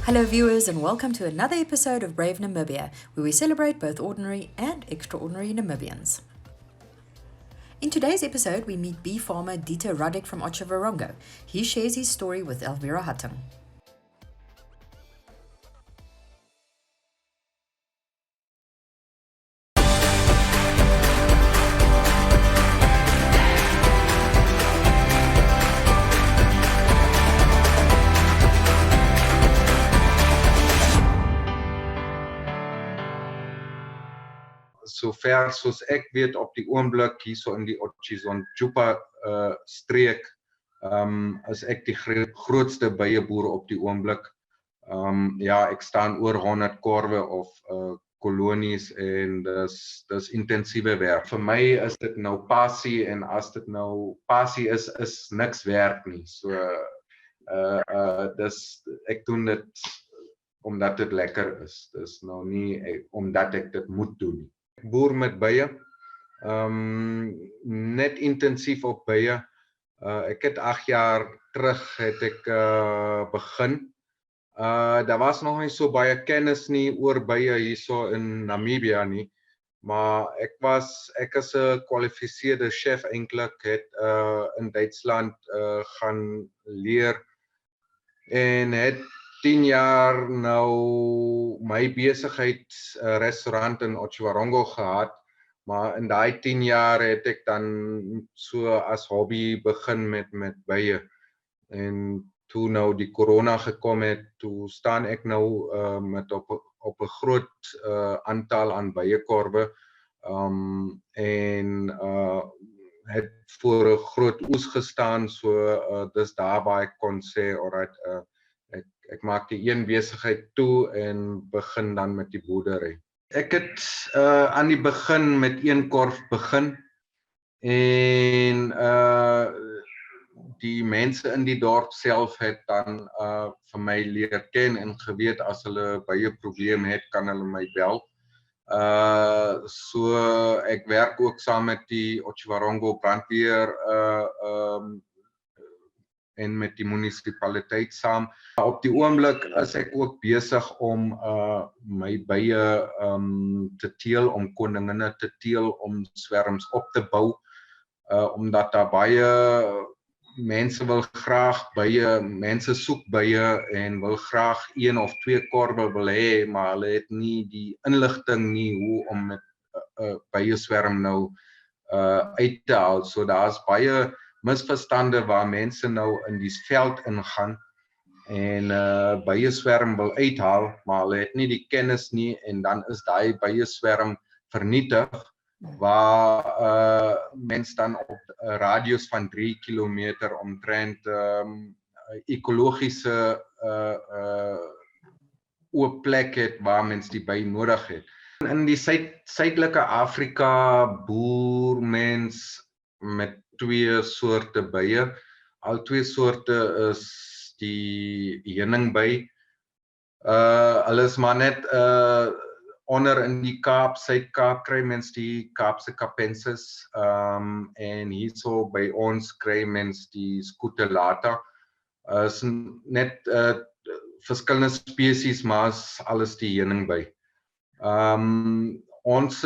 Hello viewers and welcome to another episode of Brave Namibia, where we celebrate both ordinary and extraordinary Namibians. In today's episode, we meet bee farmer Dieter Radeck from Otjiwarongo. He shares his story with Elvira Hutton. Sover soos ek weet op die oomblik hierso in die Otjiwarongo streek, is ek die grootste bijenboer op die oomblik. Ja, ek staan oor 100 korwe of kolonies en dis intensiewe werk. Vir my is dit nou passie en as dit nou passie is niks werk nie. So ek doen dit omdat dit lekker is. Dis nou nie omdat ek dit moet doen nie. Ek boer met bye, net intensief op bye. Ek het 8 jaar terug het ek begin. Daar was nog nie so baie kennis nie oor bye hierso in Namibia nie, maar ek is 'n gekwalifiseerde chef eintlik, het in Duitsland gaan leer en het 10 jaar nou my besigheid restaurant in Otjiwarongo gehad, maar in daai 10 jaar het ek dan so as hobby begin met bye. En toe nou die corona gekom het, toe staan ek nou met op 'n groot aantal aan byekorwe en het voor 'n groot oes gestaan, so dis daar waar ek kon sê alright, ek maak die een besigheid toe en begin dan met die boerdery. Ek het aan die begin met 1 korf begin en die mense in die dorp self het dan vir my leer ken en geweet as hulle baie probleem het, kan hulle my bel. So ek werk ook saam met die Otjiwarongo brandweer en met die munisipaliteit saam. Op die oomblik is ek ook besig om my bye te teel, om koninginne te teel, om swerms op te bou, omdat daar baie mense wil graag mense soek bye en wil graag 1 of 2 korwe wil hê, maar hulle het nie die inligting nie hoe om met bye swerm nou uit te haal. So daar's baie misverstande waar mense nou in die veld ingaan en bye swerm wil uithaal, maar hulle het nie die kennis nie en dan is daai bye swerm vernietig, waar mens dan op 'n radius van 3 kilometer omtrent ekologiese oop plek het waar mens die bye nodig het. In die suidelike Afrika boer mens met 2 soorte bye. Al 2 soorte is die heuningby. Hulle is maar net onder in die Kaap, Suid-Kaap kry mens die Kaapse Capensis en hierso by ons kry mens die Scutelata. Is net verskillende spesies, maar alles die heuningby. Ons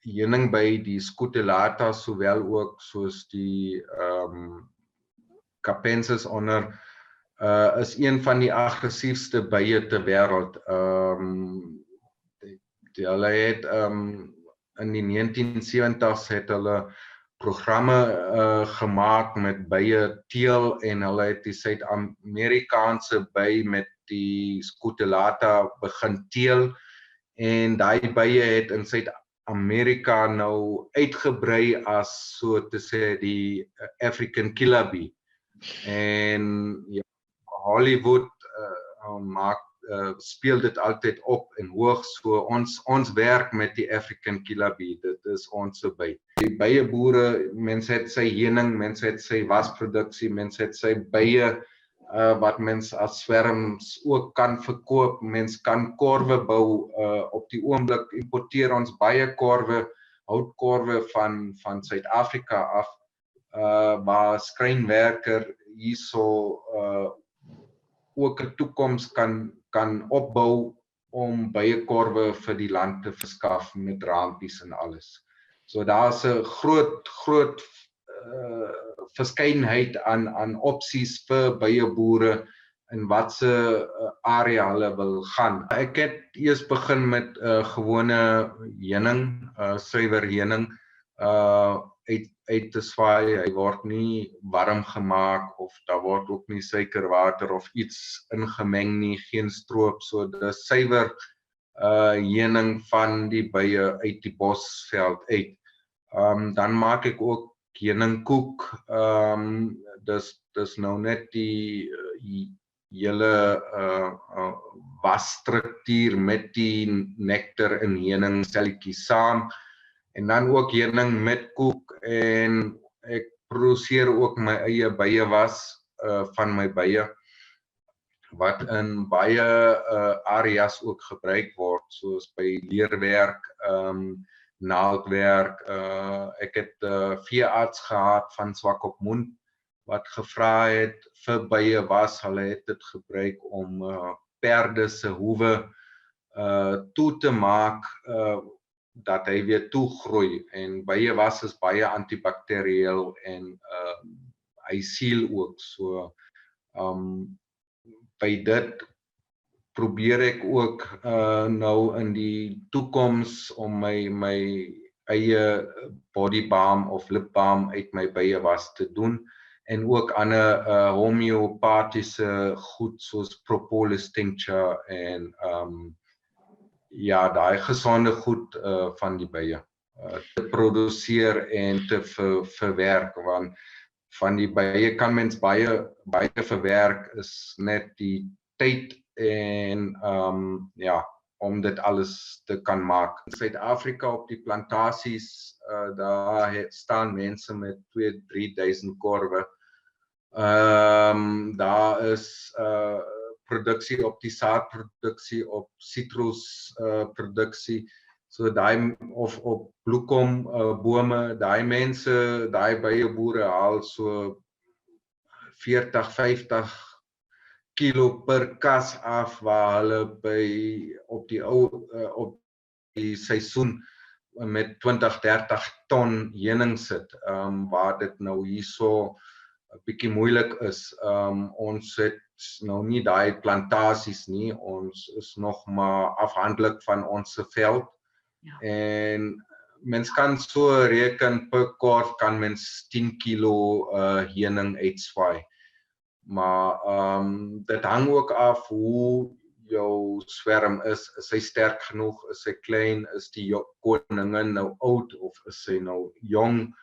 heuningby, die Scutelata, sowel ook soos die Capensis onder, is een van die aggressiefste bye ter wêreld. Hulle het in die 1970s het hulle programme gemaak met bye teel en hulle het die Suid-Amerikaanse by met die Scutelata begin teel en daai bye het in Suid-Amerika nou uitgebrei as so te sê die African killer bee. En ja, Hollywood speel dit altyd op en hoog, so ons werk met die African killer bee, dit is ons by. Die byeboere, mens het sy heuning, mens het sy wasproduksie, mens het sy bye wat mens as swerms ook kan verkoop, mens kan korwe bou, op die oomblik importeer ons baie korwe, houtkorwe van Suid-Afrika af, waar skrynwerker hierso ook 'n toekoms kan opbou om byekorwe vir die land te verskaf met rampies en alles. So daar's 'n groot verskeidenheid aan opsies vir byeboere in watse area hulle wil gaan. Ek het eers begin met gewone heuning, suiwer heuning uit te swaai. Hy word nie warm gemaak of daar word ook nie suikerwater of iets ingemeng nie, geen stroop, so dis suiwer heuning van die bye uit die bosveld uit. Dan maak ek ook heuningkoek. Dis nou net die hele wasstruktuur met die nektar en heuningselletjies saam. En dan ook heuning met koek en ek produseer ook my eie byewas van my bye wat in baie areas ook gebruik word, soos by leerwerk, naaldwerk. Ek het veearts gehad van Swakopmund wat gevra het vir byewas. Hulle het dit gebruik om perde se hoewe toe te maak dat hy weer toegroei, en byewas is baie antibakterieel en hy siel ook, so by dit probeer ek ook nou in die toekoms om my eie body balm of lip balm uit my byewas te doen, en ook ander homeopathiese goed soos propolis tincture en ja, daai gesonde goed van die bye te produseer en te verwerk, want van die bye kan mens baie verwerk, is net die tyd en ja, om dit alles te kan maak. In Suid-Afrika op die plantasies, daar staan mense met 2-3 duisend korwe. Daar is produksie op die saadproduksie, op sitrusproduksie, so daai of op bloekom bome, daai mense, daai byeboere haal so 40-50 kilo per kas af, waar hulle op die seisoen met 20-30 ton heuning sit, waar dit nou hierso 'n bietjie moeilik is. Ons het nou nie daai plantasies nie, ons is nog maar afhanklik van ons veld. Ja. En mens kan so reken, per korf kan mens 10 kilo heuning uitswaai. Maar dit hang ook af hoe jou swerm is hy sterk genoeg, is hy klein, is die koningin nou oud of is sy nou jong,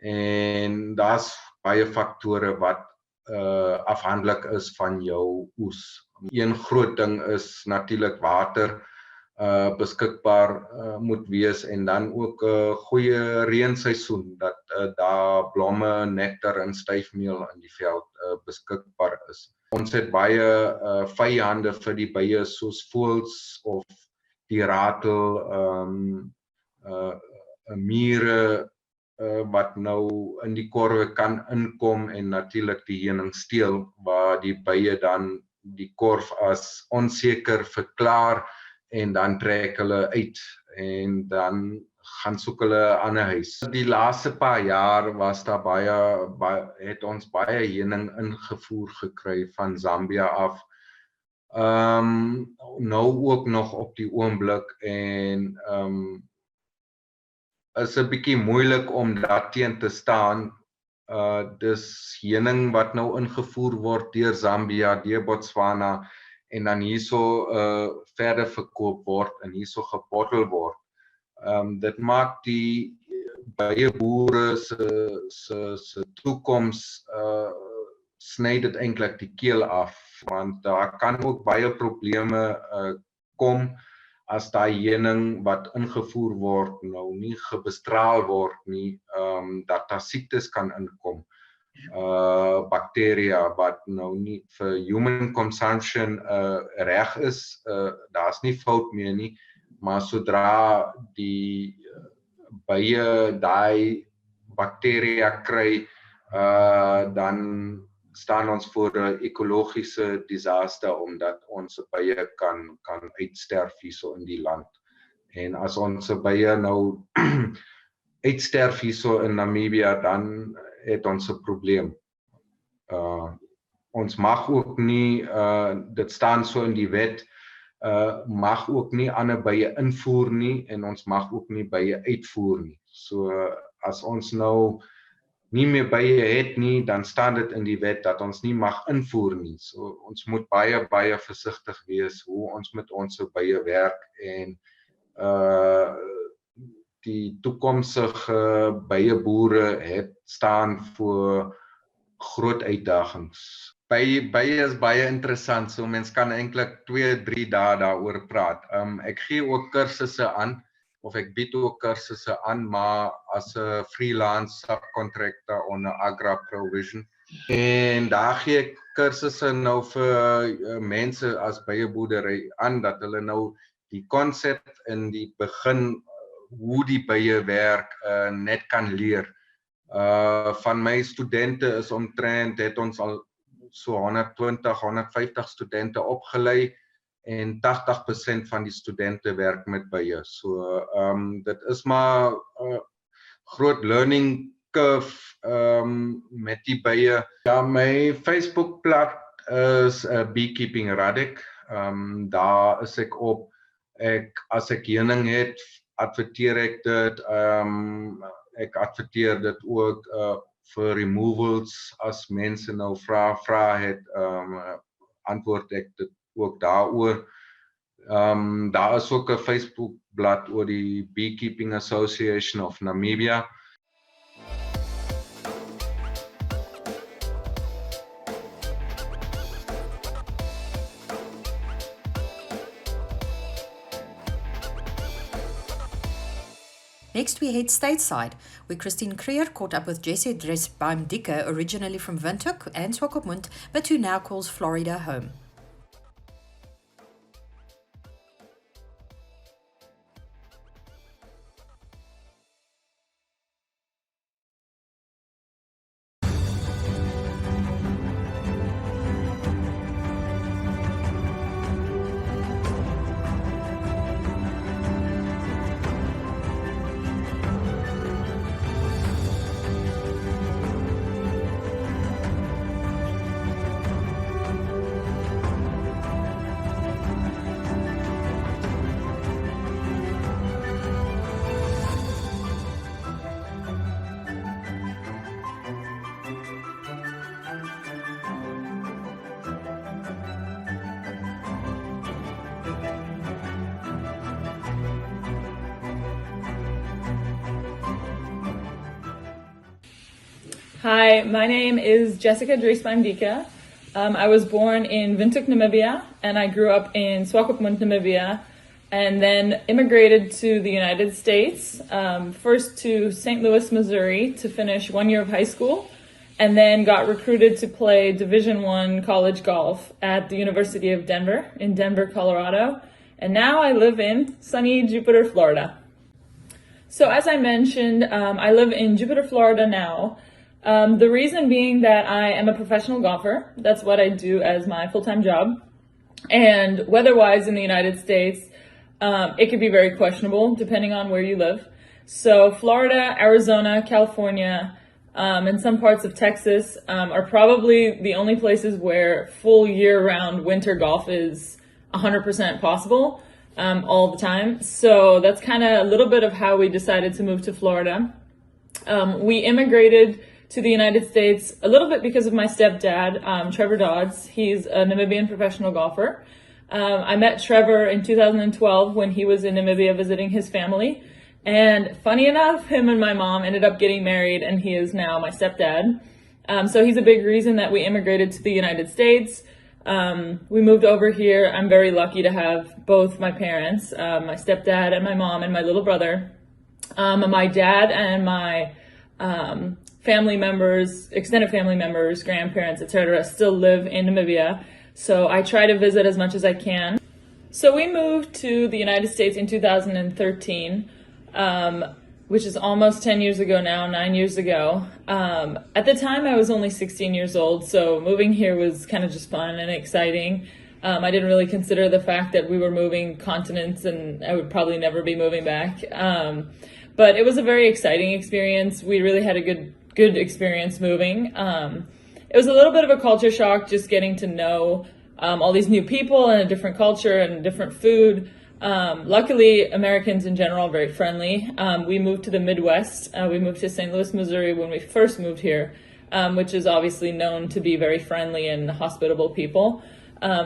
en daar's baie faktore wat afhanklik is van jou oes. Een groot ding is natuurlik water beskikbaar moet wees, en dan ook 'n goeie reenseisoen, dat daar blomme, nektar en styfmeel in die veld beskikbaar is. Ons het baie vyande vir die bye, soos voëls of die ratel, mure wat nou in die korwe kan inkom en natuurlik die heuning steel, waar die bye dan die korf as onseker verklaar, en dan trek hulle uit en dan gaan soek hulle 'n ander huis. Die laaste paar jaar was daar het ons baie heuning ingevoer gekry van Zambia af. Nou ook nog op die oomblik, en is 'n bietjie moeilik om daarteen te staan. Dis heuning wat nou ingevoer word deur Zambia, deur Botswana, en dan hierso verder verkoop word en hierso gebottel word. Dit maak die byeboere se toekoms sny dit eintlik die keel af, want daar kan ook baie probleme kom as daai heuning wat ingevoer word nou nie gebestraal word nie, dat daar siektes kan inkom. Bakteria wat nou nie vir human consumption reg is, daar's nie fout meer nie, maar sodra die bye daai bakteria kry, dan staan ons voor 'n ekologiese disaster omdat ons bye kan uitsterf hierso in die land. En as ons bye nou uitsterf hierso in Namibia, dan het ons 'n probleem. Ons mag ook nie, dit staan so in die wet, mag ook nie ander bye invoer nie en ons mag ook nie bye uitvoer nie. So as ons nou nie meer bye het nie, dan staan dit in die wet dat ons nie mag invoer nie. So ons moet baie versigtig wees hoe ons met ons bye werk en die toekomstige byeboere het staan voor groot uitdagings. Bye is baie interessant, so mens kan eintlik 2-3 dae daaroor praat. Ek gee ook kursusse aan, of ek bied ook kursusse aan, maar as 'n freelance subcontractor onder Agra Provision. En daar gee ek kursusse nou vir mense as byeboerdery aan, dat hulle nou die konsep in die begin, hoe die bye werk, net kan leer. Van my studente is omtrent, het ons al so 120-150 studente opgelei en 80% van die studente werk met bye. So dit is maar 'n groot learning curve met die bye. Ja, my Facebookblad is Beekeeping Radeck. Daar is ek op. As ek heuning het, adverteer ek dit. Ek adverteer dit ook vir removals. As mense nou vra het, antwoord ek dit ook daaroor. Daar is ook 'n Facebookblad oor die Beekeeping Association of Namibia. Next, we head stateside, where Christine Creer caught up with Jessica Dresbeimdieke, originally from Windhoek and Swakopmund, but who now calls Florida home. Hi, my name is Jessica Dresbeimdieke. I was born in Windhoek, Namibia, and I grew up in Swakopmund, Namibia, and then immigrated to the United States, first to St. Louis, Missouri to finish 1 year of high school, and then got recruited to play Division I college golf at the University of Denver in Denver, Colorado. And now I live in sunny Jupiter, Florida. So as I mentioned, I live in Jupiter, Florida now. The reason being that I am a professional golfer. That's what I do as my full-time job. And weather-wise in the United States, it could be very questionable depending on where you live. So Florida, Arizona, California, and some parts of Texas are probably the only places where full year-round winter golf is 100% possible all the time. So that's kind of a little bit of how we decided to move to Florida. We immigrated to the United States a little bit because of my stepdad, Trevor Dodds. He's a Namibian professional golfer. I met Trevor in 2012 when he was in Namibia visiting his family. And funny enough, him and my mom ended up getting married, and he is now my stepdad. So he's a big reason that we immigrated to the United States. We moved over here. I'm very lucky to have both my parents, my stepdad and my mom and my little brother. My dad and my family members, extended family members, grandparents, etc., still live in Namibia. So I try to visit as much as I can. So we moved to the United States in 2013. which is almost 10 years ago now, 9 years ago. At the time, I was only 16 years old, so moving here was kind of just fun and exciting. I didn't really consider the fact that we were moving continents and I would probably never be moving back. But it was a very exciting experience. We really had a good experience moving. It was a little bit of a culture shock just getting to know all these new people and a different culture and different food. Luckily, Americans in general are very friendly. We moved to the Midwest. We moved to St. Louis, Missouri when we first moved here, which is obviously known to be very friendly and hospitable people.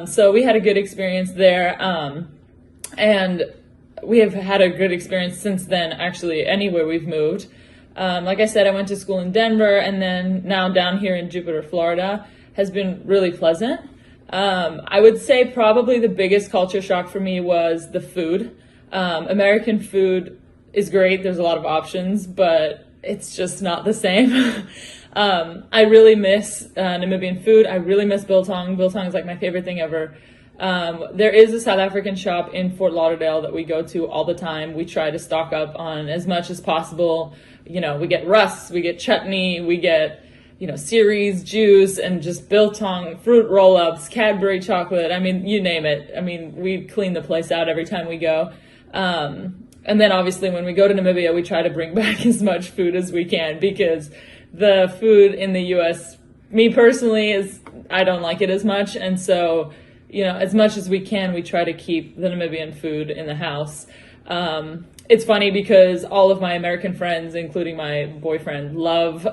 So we had a good experience there. And we have had a good experience since then, actually, anywhere we've moved. Like I said, I went to school in Denver, and then now down here in Jupiter, Florida, has been really pleasant. I would say probably the biggest culture shock for me was the food. American food is great. There's a lot of options, but it's just not the same. I really miss Namibian food. I really miss biltong. Biltong is like my favorite thing ever. There is a South African shop in Fort Lauderdale that we go to all the time. We try to stock up on as much as possible. You know, we get rusk, we get chutney, we get, cereals, juice, and just biltong, fruit roll-ups, Cadbury chocolate. I mean, you name it. I mean, we clean the place out every time we go. And then obviously when we go to Namibia, we try to bring back as much food as we can, because the food in the US, me personally, I don't like it as much. And so, as much as we can, we try to keep the Namibian food in the house. It's funny because all of my American friends, including my boyfriend, love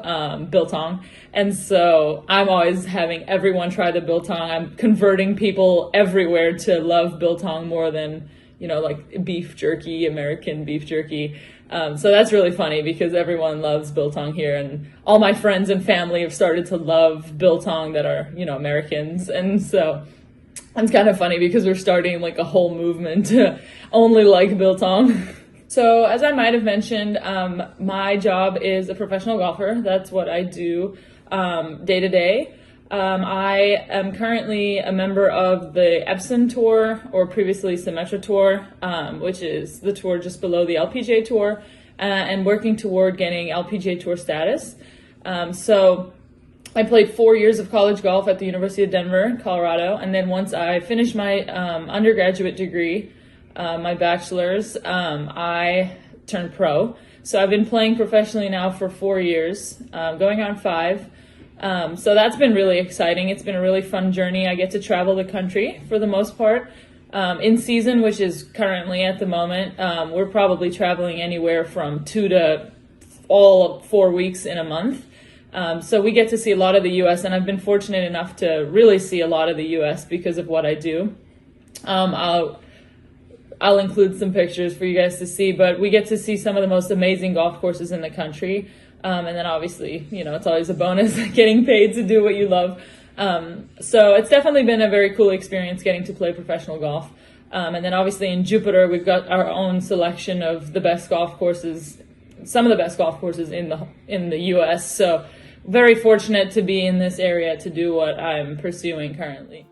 biltong. And so I'm always having everyone try the biltong. I'm converting people everywhere to love biltong more than, like beef jerky, American beef jerky. So that's really funny because everyone loves biltong here. And all my friends and family have started to love biltong that are, Americans. And so it's kind of funny because we're starting like a whole movement to only like biltong. So as I might have mentioned, my job is a professional golfer. That's what I do day to day. I am currently a member of the Epson Tour, or previously Symetra Tour, which is the tour just below the LPGA Tour, and working toward getting LPGA Tour status. So I played 4 years of college golf at the University of Denver, Colorado, and then once I finished my undergraduate degree, my bachelor's, I turned pro. So I've been playing professionally now for 4 years, going on 5. So that's been really exciting. It's been a really fun journey. I get to travel the country for the most part. In season, which is currently at the moment, we're probably traveling anywhere from 2 to all 4 weeks in a month. So we get to see a lot of the U.S., and I've been fortunate enough to really see a lot of the U.S. because of what I do. I'll include some pictures for you guys to see, but we get to see some of the most amazing golf courses in the country. And then obviously, it's always a bonus getting paid to do what you love. So it's definitely been a very cool experience getting to play professional golf. And then obviously in Jupiter, we've got our own selection of the best golf courses, some of the best golf courses in the U.S. So very fortunate to be in this area to do what I'm pursuing currently.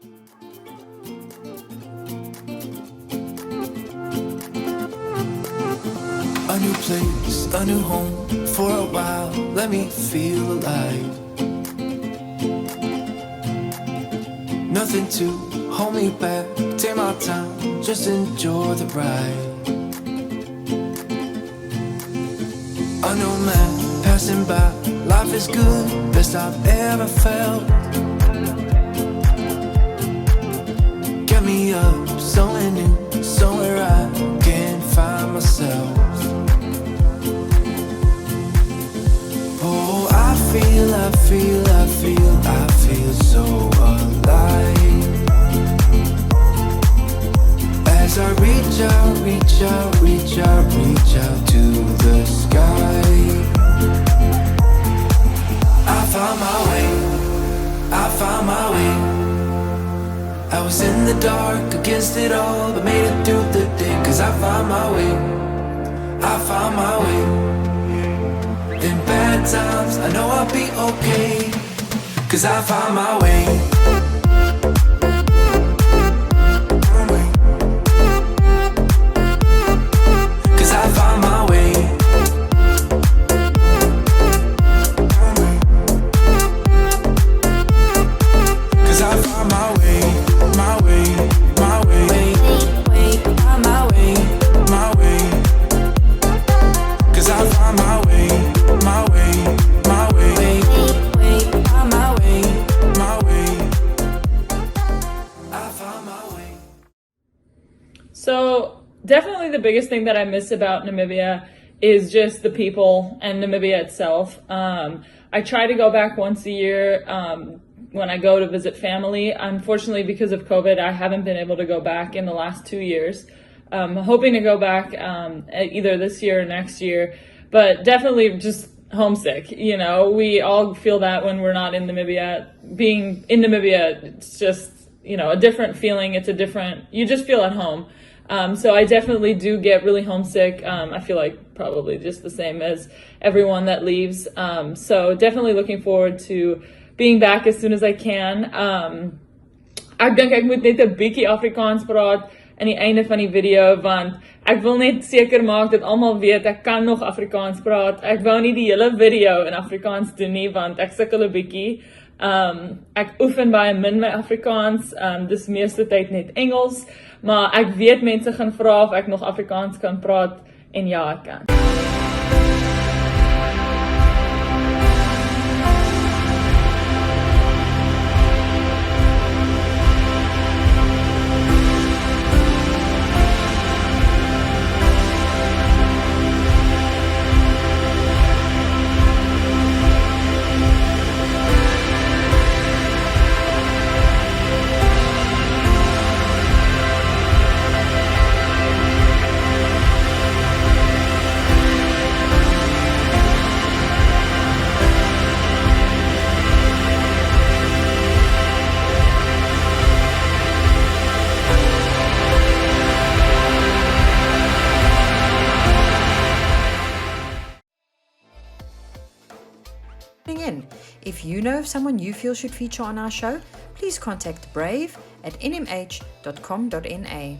A new place, a new home, for a while, let me feel alive. Nothing to hold me back, take my time, just enjoy the ride. A new man passing by, life is good, best I've ever felt. Get me up, somewhere new, somewhere I can find myself. Oh, I feel so alive. As I reach out to the sky. I found my way. I was in the dark against it all, but made it through the day. Cause I found my way. In bad times, I know I'll be okay. Cause I found my way. Cause I found my way. definitely the biggest thing that I miss about Namibia is just the people and Namibia itself. I try to go back once a year when I go to visit family. Unfortunately, because of COVID, I haven't been able to go back in the last 2 years. I'm hoping to go back either this year or next year, but definitely just homesick. You know, we all feel that when we're not in Namibia. Being in Namibia, it's just, you know, a different feeling. It's a different, you just feel at home. So I definitely do get really homesick. I feel like probably just the same as everyone that leaves. So definitely looking forward to being back as soon as I can. Ek dink ek moet net 'n bietjie Afrikaans praat aan die einde van die video, want ek wil net seker maak dat almal weet ek kan nog Afrikaans praat. Ek wou nie die hele video in Afrikaans doen nie, want ek sukkel 'n bietjie. Ek oefen baie min my Afrikaans, dis meeste tyd net Engels, maar ek weet mense gaan vra of ek nog Afrikaans kan praat, en ja, ek kan. In. If you know of someone you feel should feature on our show, please contact Brave at nmh.com.na.